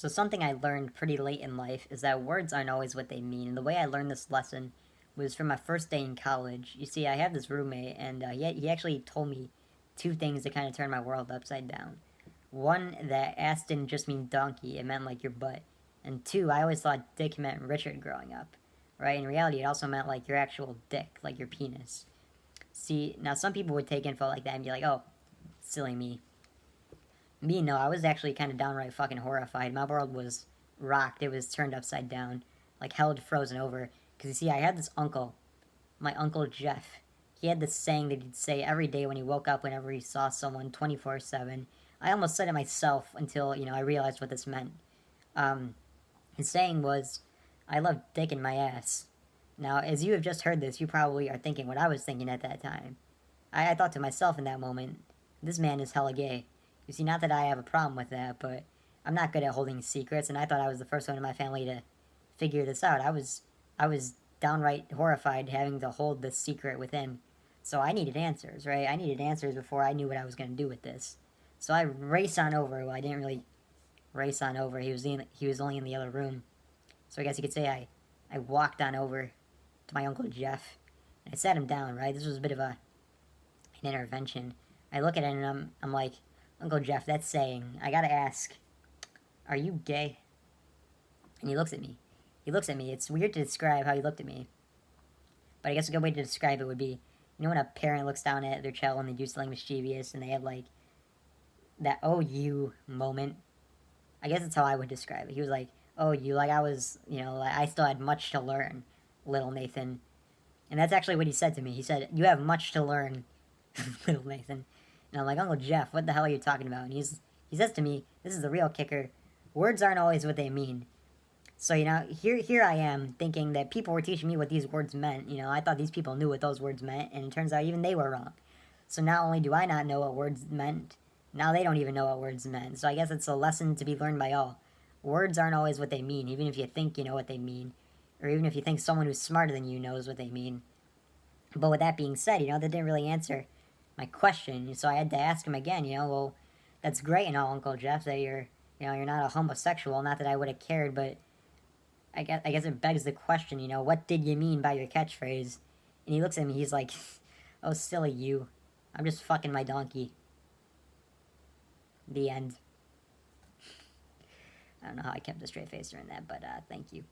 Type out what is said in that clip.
So something I learned pretty late in life is that words aren't always what they mean. And the way I learned this lesson was from my first day in college. You see, I had this roommate, and he actually told me two things that kind of turned my world upside down. One, that ass didn't just mean donkey, it meant like your butt. And two, I always thought dick meant Richard growing up. Right? In reality, it also meant like your actual dick, like your penis. See, now some people would take info like that and be like, oh, silly me. Me, no, I was actually kind of downright fucking horrified. My world was rocked. It was turned upside down, like held frozen over. Because you see, I had this uncle, my Uncle Jeff. He had this saying that he'd say every day when he woke up, whenever he saw someone 24/7. I almost said it myself until, I realized what this meant. Um, his saying was, I love dick in my ass. Now, as you have just heard this, you probably are thinking what I was thinking at that time. I thought to myself in that moment, this man is hella gay. You see, not that I have a problem with that, but I'm not good at holding secrets, and I thought I was the first one in my family to figure this out. I was downright horrified having to hold this secret within. So I needed answers, right? I needed answers before I knew what I was going to do with this. So I raced on over. Well, I didn't really race on over. He was only in the other room. So I guess you could say I walked on over to my Uncle Jeff. And I sat him down, right? This was a bit of an intervention. I look at it and I'm like, Uncle Jeff, that's saying, I gotta ask, are you gay? And he looks at me. He looks at me. It's weird to describe how he looked at me, but I guess a good way to describe it would be, when a parent looks down at their child and they do something mischievous and they have like that oh you moment. I guess that's how I would describe it. He was like, oh you, like I was, like I still had much to learn, little Nathan. And that's actually what he said to me. He said, you have much to learn, little Nathan. And I'm like, Uncle Jeff, what the hell are you talking about? And he says to me, this is the real kicker. Words aren't always what they mean. So, here I am thinking that people were teaching me what these words meant. I thought these people knew what those words meant, and it turns out even they were wrong. So not only do I not know what words meant, now they don't even know what words meant. So I guess it's a lesson to be learned by all. Words aren't always what they mean, even if you think you know what they mean, or even if you think someone who's smarter than you knows what they mean. But with that being said, that didn't really answer my question. So I had to ask him again. Well, that's great and all, Uncle Jeff, that you're not a homosexual. Not that I would have cared, but I guess it begs the question. What did you mean by your catchphrase? And he looks at me. He's like, "Oh, silly you. I'm just fucking my donkey." The end. I don't know how I kept a straight face during that, but thank you.